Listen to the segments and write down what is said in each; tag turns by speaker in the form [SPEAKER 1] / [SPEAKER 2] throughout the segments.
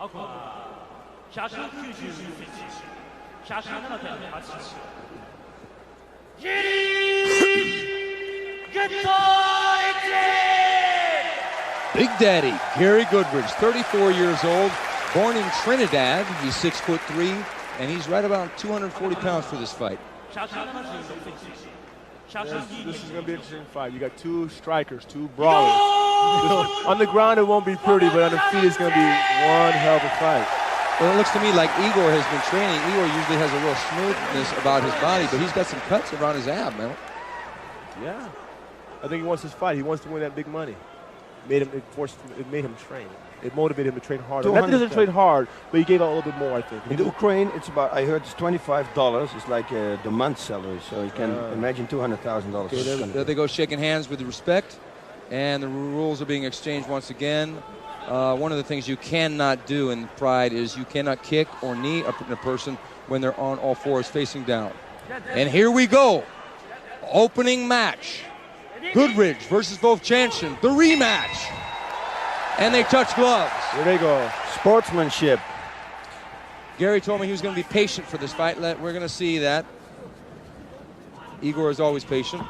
[SPEAKER 1] Big Daddy, Gary Goodridge, 34 years old, born in Trinidad. He's 6'3", and he's right about 240 pounds for this fight.
[SPEAKER 2] This is going to be an interesting fight. You got two strikers, two brawlers. On the ground, it won't be pretty, but on the feet, it's going to be one hell of a fight.
[SPEAKER 1] Well, it looks to me like Igor has been training. Igor usually has a real smoothness about his body, but he's got some cuts around his ab, man.
[SPEAKER 2] Yeah. I think he wants his fight. He wants to win that big money. It made him train. It motivated him to train harder. Not that he doesn't train hard, but he gave out a little bit more, I think.
[SPEAKER 3] In the Ukraine, it's about, I heard it's $25. It's like the month salary, so you can imagine $200,000.
[SPEAKER 1] Okay, there they go, shaking hands with respect, and the rules are being exchanged once again. One of the things you cannot do in Pride is you cannot kick or knee a person when they're on all fours facing down. And here we go. Opening match. Goodridge versus Vovchanchyn, the rematch. And they touch gloves.
[SPEAKER 2] Here they go.
[SPEAKER 3] Sportsmanship.
[SPEAKER 1] Gary told me he was going to be patient for this fight. We're going to see that. Igor is always patient.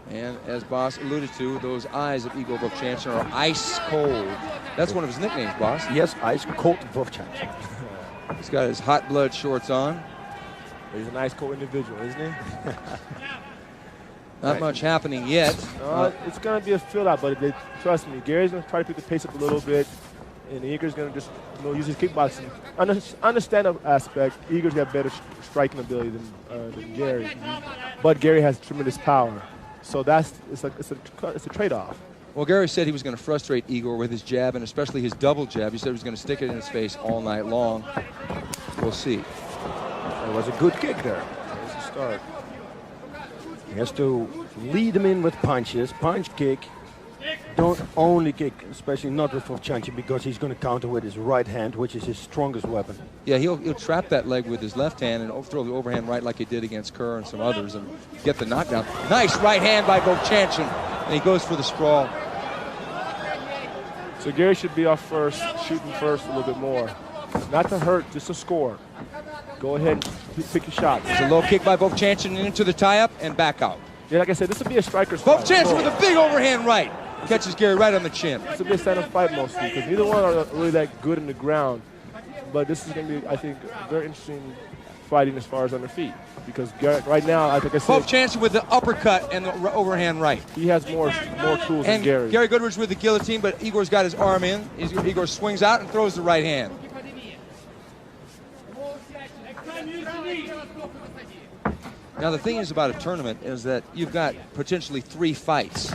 [SPEAKER 1] And as Boss alluded to, those eyes of Igor Vovchanchyn are ice cold. That's one of his nicknames, Boss.
[SPEAKER 3] Yes, ice cold Vovchanchyn.
[SPEAKER 1] He's got his hot blood shorts on.
[SPEAKER 2] He's an ice cold individual, isn't he?
[SPEAKER 1] Not much happening yet.
[SPEAKER 2] It's going to be a fill-out, but trust me, Gary's going to try to pick the pace up a little bit, and Igor's going to just use his kickboxing. Understand the aspect, Igor's got better striking ability than Gary, but Gary has tremendous power, so it's a trade-off.
[SPEAKER 1] Well, Gary said he was going to frustrate Igor with his jab, and especially his double jab. He said he was going to stick it in his face all night long. We'll see.
[SPEAKER 3] It was a good kick there.
[SPEAKER 2] That's the start.
[SPEAKER 3] He has to lead him in with punches, punch, kick. Don't only kick, especially not with Vovchanchyn, because he's going to counter with his right hand, which is his strongest weapon.
[SPEAKER 1] Yeah, he'll trap that leg with his left hand and throw the overhand right like he did against Kerr and some others and get the knockdown. Nice right hand by Vovchanchyn, and he goes for the sprawl.
[SPEAKER 2] So Gary should be off first, shooting first a little bit more. Not to hurt, just to score. Go ahead and pick your shots.
[SPEAKER 1] It's a low kick by Vovchanchyn into the tie-up and back out.
[SPEAKER 2] Yeah, like I said, this will be a striker's fight.
[SPEAKER 1] Vovchanchyn with a big overhand right. Catches Gary right on the chin.
[SPEAKER 2] This will be a stand-up fight mostly, because neither one are really that good in the ground. But this is going to be, I think, very interesting fighting as far as on the feet. Because Gary, right now, I think I said...
[SPEAKER 1] Vovchanchyn with the uppercut and the overhand right.
[SPEAKER 2] He has more tools than Gary.
[SPEAKER 1] Gary Goodridge with the guillotine, but Igor's got his arm in. Igor swings out and throws the right hand. Now the thing is about a tournament is that you've got potentially 3 fights.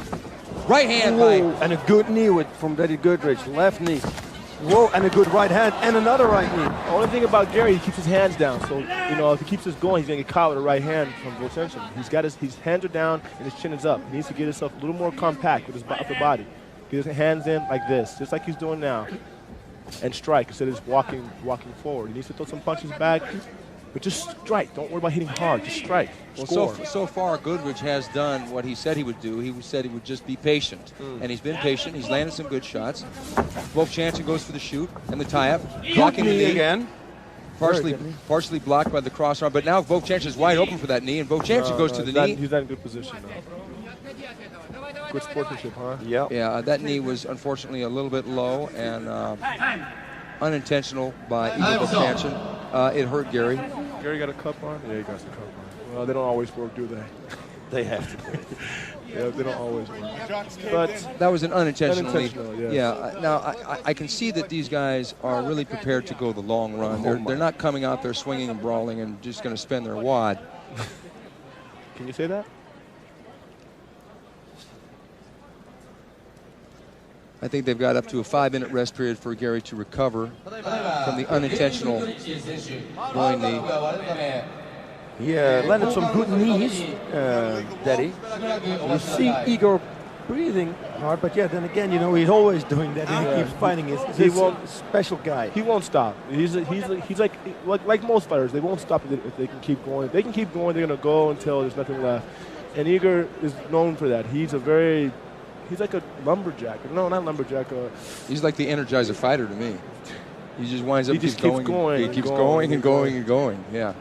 [SPEAKER 1] Right hand by...
[SPEAKER 3] And a good knee from Daddy Goodridge, left knee. Whoa, and a good right hand and another right knee.
[SPEAKER 2] The only thing about Gary, he keeps his hands down. So, if he keeps this going, he's going to get caught with a right hand from Vovchanchyn. His hands are down and his chin is up. He needs to get himself a little more compact with his upper body. Get his hands in like this, just like he's doing now. And strike instead of just walking forward. He needs to throw some punches back. But just strike. Don't worry about hitting hard. Just strike. Score.
[SPEAKER 1] So far, Goodridge has done what he said he would do. He said he would just be patient. And he's been patient. He's landed some good shots. Vovchanchyn goes for the shoot and the tie-up. Blocking the knee
[SPEAKER 3] again.
[SPEAKER 1] Partially blocked by the cross arm. But now Vovchanchyn is wide open for that knee, and Vovchanchyn goes to the knee.
[SPEAKER 2] He's not in good position now. Good sportsmanship, huh?
[SPEAKER 1] Yeah, that knee was unfortunately a little bit low and unintentional by Igor Vovchanchyn. It hurt Gary.
[SPEAKER 2] Gary got a cup on? Yeah, he got the cup on. Well, they don't always work, do they?
[SPEAKER 3] They have to.
[SPEAKER 2] Yeah, they don't always work. But
[SPEAKER 1] that was an unintentional.
[SPEAKER 2] Yeah.
[SPEAKER 1] Now, I can see that these guys are really prepared to go the long run. They're not coming out there swinging and brawling and just going to spend their wad.
[SPEAKER 2] Can you say that?
[SPEAKER 1] I think they've got up to a 5-minute rest period for Gary to recover from the unintentional groin knee.
[SPEAKER 3] Yeah, landed some good knees, Daddy. You see Igor breathing hard, but then again, he's always doing that, and he keeps fighting. He's a special guy.
[SPEAKER 2] He won't stop. He's like most fighters. They won't stop if they can keep going. If they can keep going, they're going to go until there's nothing left. And Igor is known for that. he's like a lumberjack. No, not lumberjack.
[SPEAKER 1] He's like the Energizer fighter to me. He just winds up.
[SPEAKER 2] He just keeps going.
[SPEAKER 1] He keeps going and going and going. Yeah.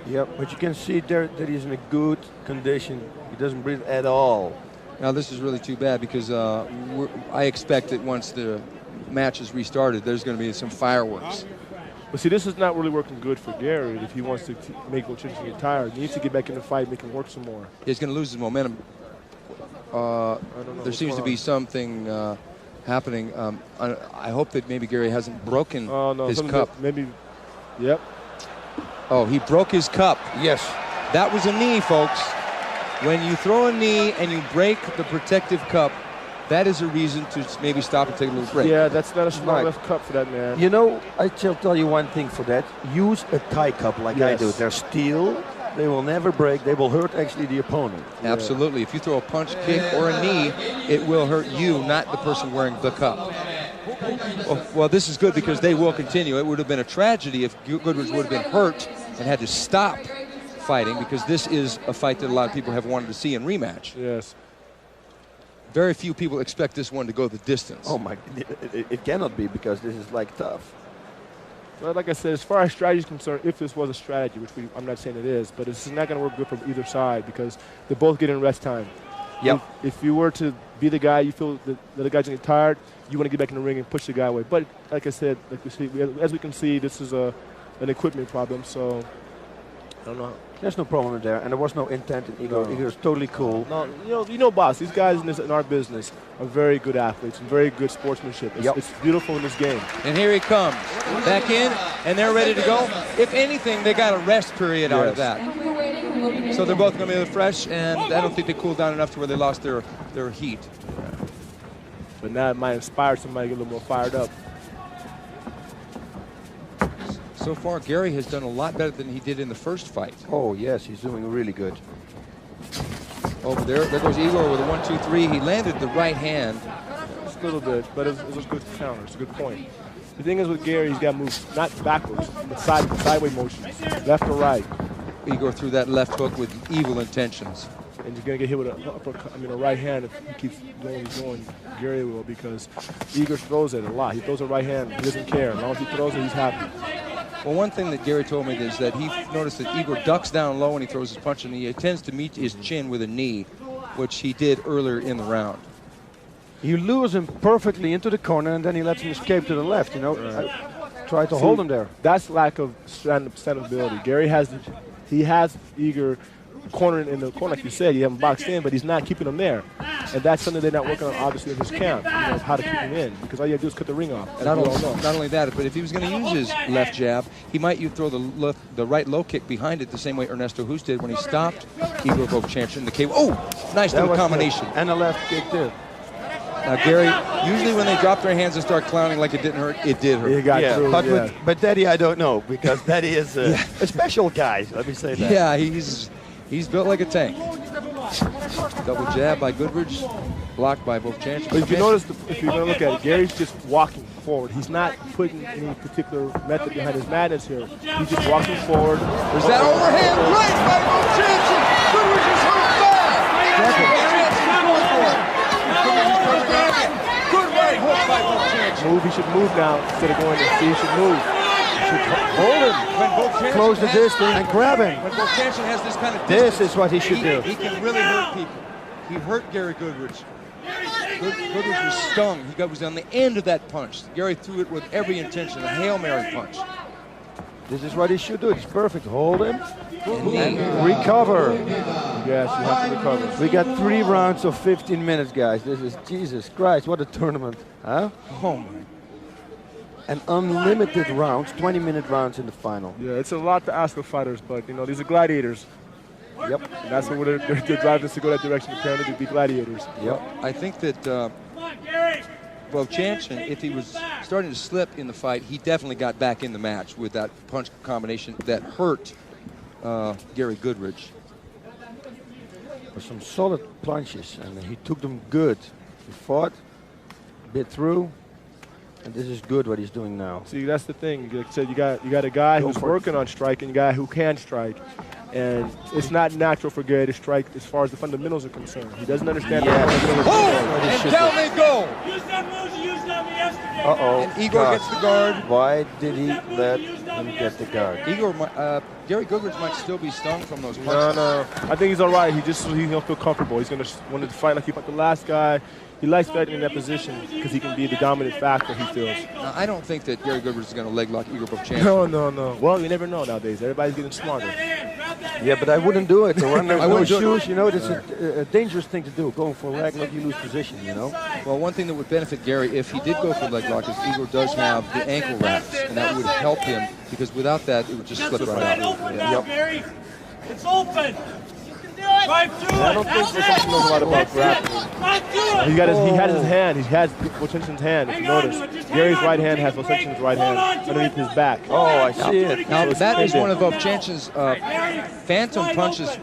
[SPEAKER 3] Yep, but you can see there that he's in a good condition. He doesn't breathe at all.
[SPEAKER 1] Now this is really too bad because I expect that once the match is restarted, there's going to be some fireworks.
[SPEAKER 2] But see, this is not really working good for Gary if he wants to make Vovchanchyn get tired. He needs to get back in the fight, make him work some more.
[SPEAKER 1] He's going to lose his momentum. There seems to be something happening. I hope that maybe Gary hasn't broken his cup.
[SPEAKER 2] Maybe, yep.
[SPEAKER 1] Oh, he broke his cup.
[SPEAKER 3] Yes.
[SPEAKER 1] That was a knee, folks. When you throw a knee and you break the protective cup, that is a reason to maybe stop and take a little break.
[SPEAKER 2] Yeah, that's not a strong enough cup for that man.
[SPEAKER 3] You know, I shall tell you one thing for that. Use a Thai cup like I do. They're steel. They will never break. They will hurt actually the opponent.
[SPEAKER 1] Absolutely. If you throw a punch, kick, or a knee, it will hurt you, not the person wearing the cup. Well, this is good because they will continue. It would have been a tragedy if Goodridge would have been hurt and had to stop fighting, because this is a fight that a lot of people have wanted to see in rematch.
[SPEAKER 2] Yes.
[SPEAKER 1] Very few people expect this one to go the distance.
[SPEAKER 3] Oh my, it cannot be, because this is like tough.
[SPEAKER 2] Well, like I said, as far as strategy is concerned, if this was a strategy, which I'm not saying it is, but it's not going to work good from either side because they're both getting rest time.
[SPEAKER 3] Yep.
[SPEAKER 2] If you were to be the guy, you feel that the guy's going to get tired, you want to get back in the ring and push the guy away. But like I said, as we can see, this is an equipment problem, so I don't know.
[SPEAKER 3] There's no problem there, and there was no intent in Igor. Igor is totally cool.
[SPEAKER 2] No, you know, boss, these guys in our business are very good athletes and very good sportsmanship. It's beautiful in this game.
[SPEAKER 1] And here he comes, back in, and they're ready to go. If anything, they got a rest period out of that. So they're both going to be fresh, and I don't think they cooled down enough to where they lost their heat.
[SPEAKER 2] But now it might inspire somebody to get a little more fired up.
[SPEAKER 1] So far, Gary has done a lot better than he did in the first fight.
[SPEAKER 3] Oh, yes, he's doing really good.
[SPEAKER 1] Over there goes Igor with a 1-2-3. He landed the right hand.
[SPEAKER 2] Just a little bit, but it was a good counter. It's a good point. The thing is with Gary, he's got to move not backwards, but sideways motions, left or right.
[SPEAKER 1] Igor threw that left hook with evil intentions.
[SPEAKER 2] And you're going to get hit with a right hand if he keeps doing what he's doing. Gary will, because Igor throws it a lot. He throws a right hand. He doesn't care. As long as he throws it, he's happy.
[SPEAKER 1] Well, one thing that Gary told me is that he noticed that Igor ducks down low when he throws his punch, and he tends to meet his chin with a knee, which he did earlier in the round.
[SPEAKER 3] You lose him perfectly into the corner, and then he lets him escape to the left, you know. Right. Try to hold him there.
[SPEAKER 2] That's lack of stand-ability. Gary has Igor cornered in the corner, like you said. You have him boxed in, but he's not keeping him there. And that's something they're not working on, obviously, in his camp, how to keep him in. Because all you have to do is cut the ring off.
[SPEAKER 1] Not only that, but if he was going to use his left jab, he might throw the right low kick behind it the same way Ernesto Hoost did when he stopped Igor Vovchanchyn. Nice little combination.
[SPEAKER 3] And a left kick, too.
[SPEAKER 1] Now, Gary, usually when they drop their hands and start clowning like it didn't hurt, it did hurt.
[SPEAKER 2] It got through,
[SPEAKER 3] but Daddy, I don't know, because Daddy is a special guy, let me say that.
[SPEAKER 1] Yeah, he's built like a tank. Double jab by Goodridge, blocked by Vovchanchyn.
[SPEAKER 2] But if you notice, if you're going to look at it, Gary's just walking forward. He's not putting any particular method behind his madness here. He's just walking forward.
[SPEAKER 1] There's that overhand right by Vovchanchyn. Goodridge is hurt bad. Good right hook by Vovchanchyn.
[SPEAKER 2] He should move now instead of going there. See, he should move. He should hold him.
[SPEAKER 3] Close the distance and grab him.
[SPEAKER 1] When Vovchanchyn has this kind of distance,
[SPEAKER 3] this is what he should do.
[SPEAKER 1] He can really hurt people. He hurt Gary Goodridge. Goodridge was stung. He was on the end of that punch. Gary threw it with every intention, a Hail Mary punch.
[SPEAKER 3] This is what he should do. It's perfect. Hold him and recover.
[SPEAKER 2] Yes, you have to recover.
[SPEAKER 3] We got 3 rounds of 15 minutes, guys. This is, Jesus Christ, what a tournament. Huh?
[SPEAKER 1] Oh, my.
[SPEAKER 3] And unlimited rounds, 20-minute rounds in the final.
[SPEAKER 2] Yeah, it's a lot to ask of fighters, but, these are gladiators.
[SPEAKER 3] Yep.
[SPEAKER 2] And that's what they're driving us to go that direction, apparently, to be gladiators.
[SPEAKER 3] Yep.
[SPEAKER 1] I think that Vovchanchyn, if he was starting to slip in the fight, he definitely got back in the match with that punch combination that hurt Gary Goodridge.
[SPEAKER 3] With some solid punches, and he took them good. He fought, bit through, and this is good what he's doing now.
[SPEAKER 2] See, that's the thing. Like I said, you got a guy who's working on striking, a guy who can strike. And it's not natural for Gary to strike as far as the fundamentals are concerned. He doesn't understand
[SPEAKER 3] Yes.
[SPEAKER 2] the fundamentals.
[SPEAKER 1] Oh, and down they go.
[SPEAKER 3] Uh-oh.
[SPEAKER 1] And Igor gets the guard.
[SPEAKER 3] Why did he let him get the guard?
[SPEAKER 1] Gary Goodridge might still be stung from those punches.
[SPEAKER 2] No. I think he's all right. He's gonna feel comfortable. He's gonna want to fight like he fought the last guy. He likes fighting in that position because he can be the dominant factor, he feels.
[SPEAKER 1] Now, I don't think that Gary Goodridge is going to leg lock Igor Vovchanchyn.
[SPEAKER 2] No. Well, you never know nowadays. Everybody's getting smarter.
[SPEAKER 3] Yeah, but I wouldn't do it. When there's
[SPEAKER 1] I
[SPEAKER 3] no
[SPEAKER 1] wouldn't do it.
[SPEAKER 3] shoes, you know, that's a dangerous thing to do. Going for a leg lock, you lose position, you know.
[SPEAKER 1] Well, one thing that would benefit Gary if he did go for leg lock is Igor does have the ankle wraps, and that would help him because without that, it would just slip right out.
[SPEAKER 4] Gary. It's open. Right through
[SPEAKER 2] I don't think Vovchanchyn knows a lot about grappling. He had his hand. He has Vovchanchyn's hand. If you notice, Gary's right hand has Vovchanchyn's right hand underneath his back.
[SPEAKER 3] Oh, I see it.
[SPEAKER 1] Now, that is one of Vovchanchyn's phantom punches,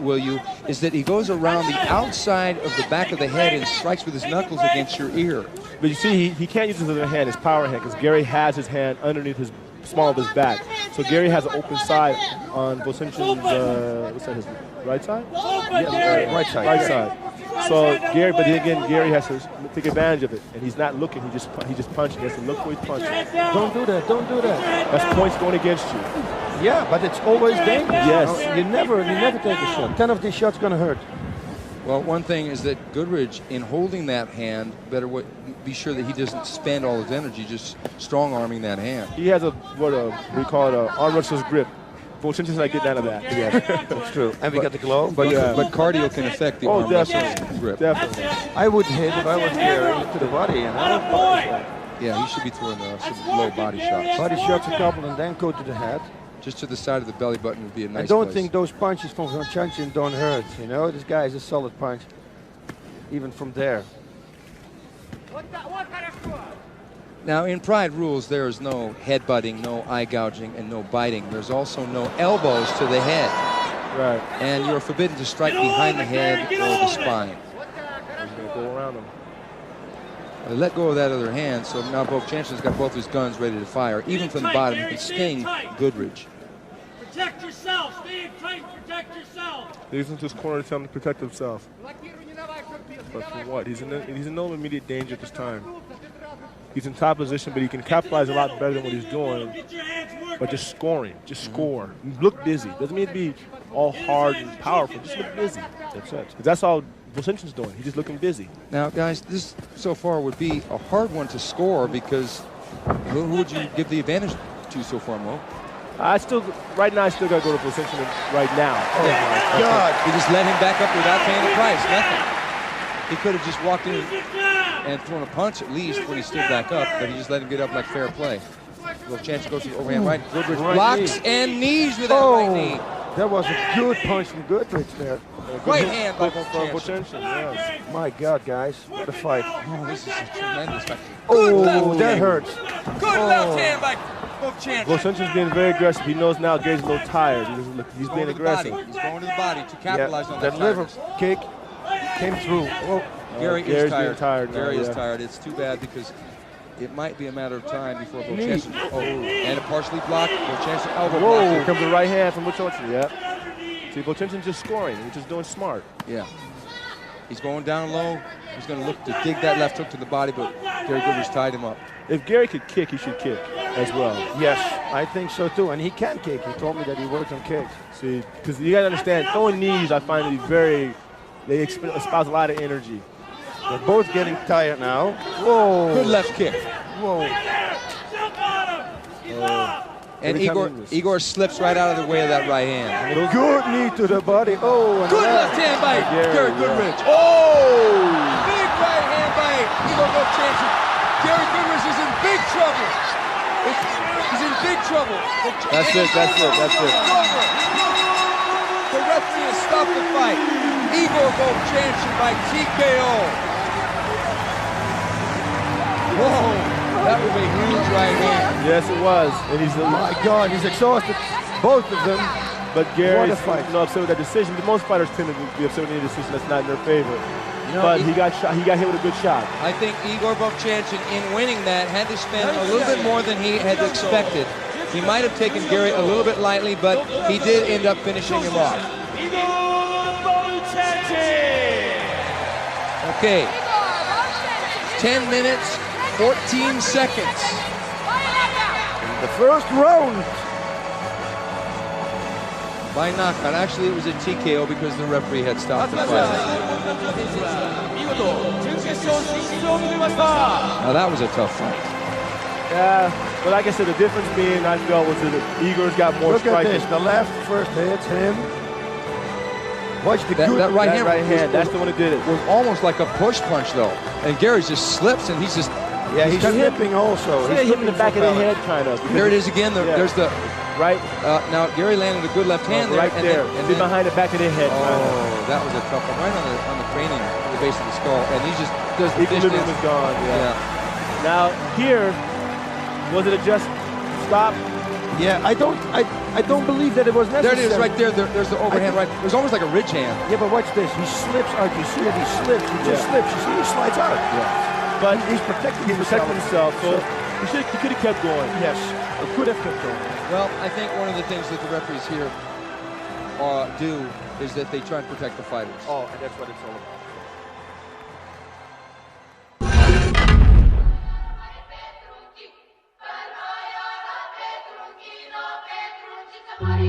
[SPEAKER 1] is that he goes around the outside of the back of the head and strikes with his knuckles against your ear.
[SPEAKER 2] But you see, he can't use his other hand, his power hand, because Gary has his hand underneath his small of his back. So Gary has an open side on Vovchanchyn's, what's that, his right side?
[SPEAKER 3] Right side.
[SPEAKER 2] Right side. So Gary, but then again, Gary has to take advantage of it, and he's not looking. He just punching. He has to look where he's punching.
[SPEAKER 3] Don't do that. Don't do that.
[SPEAKER 2] That's points going against you.
[SPEAKER 3] Yeah, but it's always dangerous.
[SPEAKER 2] Yes.
[SPEAKER 3] You never take a shot. 10 of these shots gonna hurt.
[SPEAKER 1] Well, one thing is that Goodridge, in holding that hand, better be sure that he doesn't spend all his energy just strong-arming that hand.
[SPEAKER 2] He has we call it a arm wrestler's grip. Vovchanchyn's not getting out of that.
[SPEAKER 3] Yeah, that's true. And we got the glove.
[SPEAKER 1] But cardio can affect the arm wrestler's grip.
[SPEAKER 2] Definitely.
[SPEAKER 3] I would hit if I was Gary to the body, and I don't know.
[SPEAKER 1] Yeah, he should be throwing some low body shots.
[SPEAKER 3] Body shots a couple and then go to the head.
[SPEAKER 1] Just to the side of the belly button would be a nice
[SPEAKER 3] I don't
[SPEAKER 1] place.
[SPEAKER 3] think those punches from Vovchanchyn don't hurt. You know, this guy is a solid punch, even from there.
[SPEAKER 1] Now, in Pride rules, there is no headbutting, no eye gouging, and no biting. There's also no elbows to the head.
[SPEAKER 2] Right.
[SPEAKER 1] And you're forbidden to strike behind the head or the spine.
[SPEAKER 2] He's going to go around him.
[SPEAKER 1] They let go of that other hand, so now Vovchanchyn's got both his guns ready to fire. Even from the bottom, he can sting Goodridge.
[SPEAKER 4] Protect yourself. Stay tight. Protect yourself.
[SPEAKER 2] He's into his corner to tell him to protect himself. But for what? He's in no immediate danger at this time. He's in top position, but he can capitalize a lot better than what he's doing. But just scoring, just score. Look busy. Doesn't mean to be all hard and powerful. Just look busy. That's it. That's all Vovchanchyn's doing. He's just looking busy.
[SPEAKER 1] Now, guys, this so far would be a hard one to score because who would you give the advantage to so far, Mo?
[SPEAKER 2] Right now, I still got to go to Vovchanchyn right now.
[SPEAKER 1] Oh, my God. He just let him back up without paying the price. Nothing. He could have just walked in and thrown a punch at least when he stood back up, but he just let him get up like fair play. Vovchanchyn goes to the overhand right. Goodridge blocks and knees with that right knee.
[SPEAKER 3] That was a good punch from Goodridge there.
[SPEAKER 1] Right hand by Vovchanchyn.
[SPEAKER 2] Yes.
[SPEAKER 3] My God, guys, what a fight.
[SPEAKER 1] Oh, this is a tremendous fight.
[SPEAKER 3] Oh, that hurts.
[SPEAKER 1] Good left hand by Vovchanchyn.
[SPEAKER 2] Vovchanchyn's being very aggressive. He knows now Gary's a little tired. He's being aggressive.
[SPEAKER 1] He's going to the body to capitalize on that.
[SPEAKER 3] That liver kick came through. Oh.
[SPEAKER 1] Gary
[SPEAKER 2] Gary's
[SPEAKER 1] is tired.
[SPEAKER 2] being tired now,
[SPEAKER 1] Gary is
[SPEAKER 2] yeah.
[SPEAKER 1] tired. It's too bad because it might be a matter of time before Vovchanchyn. Oh, and a partially blocked. Vovchanchyn elbow
[SPEAKER 2] Whoa,
[SPEAKER 1] block.
[SPEAKER 2] here comes the right hand from Vovchanchyn. Yep. See, Vovchanchyn's just scoring. He's just doing smart.
[SPEAKER 1] Yeah. He's going down low. He's going to look to dig that left hook to the body, but Gary Goodridge tied him up.
[SPEAKER 2] If Gary could kick, he should kick as well.
[SPEAKER 3] Yes, I think so too. And he can kick. He told me that he worked on kicks.
[SPEAKER 2] See, because you got to understand, throwing knees, I find to be they espouse a lot of energy.
[SPEAKER 3] They're both getting tired now. Whoa.
[SPEAKER 1] Good left kick.
[SPEAKER 3] Whoa.
[SPEAKER 1] And Igor slips right out of the way of that right hand.
[SPEAKER 3] Good knee to the body. Oh, and
[SPEAKER 1] Good left hand by Gary Goodridge.
[SPEAKER 3] Oh!
[SPEAKER 1] Big right hand by Igor Vovchanchyn. Gary Goodridge is in big trouble. He's in big trouble.
[SPEAKER 2] That's it.
[SPEAKER 1] The referee has stopped the fight. Igor Vovchanchyn by TKO. Whoa, that was a huge right hand.
[SPEAKER 2] Yes, it was. And
[SPEAKER 3] My God, he's exhausted. Both of them.
[SPEAKER 2] But Gary's
[SPEAKER 3] fight.
[SPEAKER 2] upset with that decision. But most fighters tend to be upset with any decision that's not in their favor. But he got shot. He got hit with a good shot.
[SPEAKER 1] I think Igor Vovchanchyn, in winning that, had to spend a little bit more than he had expected. He might have taken Gary a little bit lightly, but he did end up finishing him off. Okay. 10 minutes, 14 seconds.
[SPEAKER 3] The first round.
[SPEAKER 1] By knockout. Actually, it was a TKO because the referee had stopped the fight. Now that was a tough fight.
[SPEAKER 2] Yeah, but like I said, the difference being I felt was that Igor's got more
[SPEAKER 3] Look
[SPEAKER 2] striking.
[SPEAKER 3] at this. The left first hits him. Watch the
[SPEAKER 1] That right hand,
[SPEAKER 2] that's the one that did it.
[SPEAKER 1] was almost like a push punch though. And Gary just slips and he's just
[SPEAKER 3] he's slipping also.
[SPEAKER 2] He's hitting the back of the head, kind of.
[SPEAKER 1] There it is again. There's the
[SPEAKER 2] right.
[SPEAKER 1] Now Gary landed a good left hand
[SPEAKER 2] right there,
[SPEAKER 1] and
[SPEAKER 2] then behind the back of the head.
[SPEAKER 1] That was a tough one, right on the cranium, the base of the skull, and he just does the
[SPEAKER 2] equilibrium was gone. Yeah. Now here, was it a just stop?
[SPEAKER 3] Yeah, I don't believe that it was necessary.
[SPEAKER 1] There it is, right there. There's the overhand right. It was almost like a ridge hand.
[SPEAKER 3] Yeah, but watch this. He slips out. You see that he slips. He just slips. You see he slides out.
[SPEAKER 2] Yeah. But
[SPEAKER 3] he's protecting
[SPEAKER 2] himself. So he could have kept going.
[SPEAKER 3] Yes, he could have kept going.
[SPEAKER 1] Well, I think one of the things that the referees here do is that they try and protect the fighters.
[SPEAKER 2] Oh, and that's what it's all about.
[SPEAKER 5] Somebody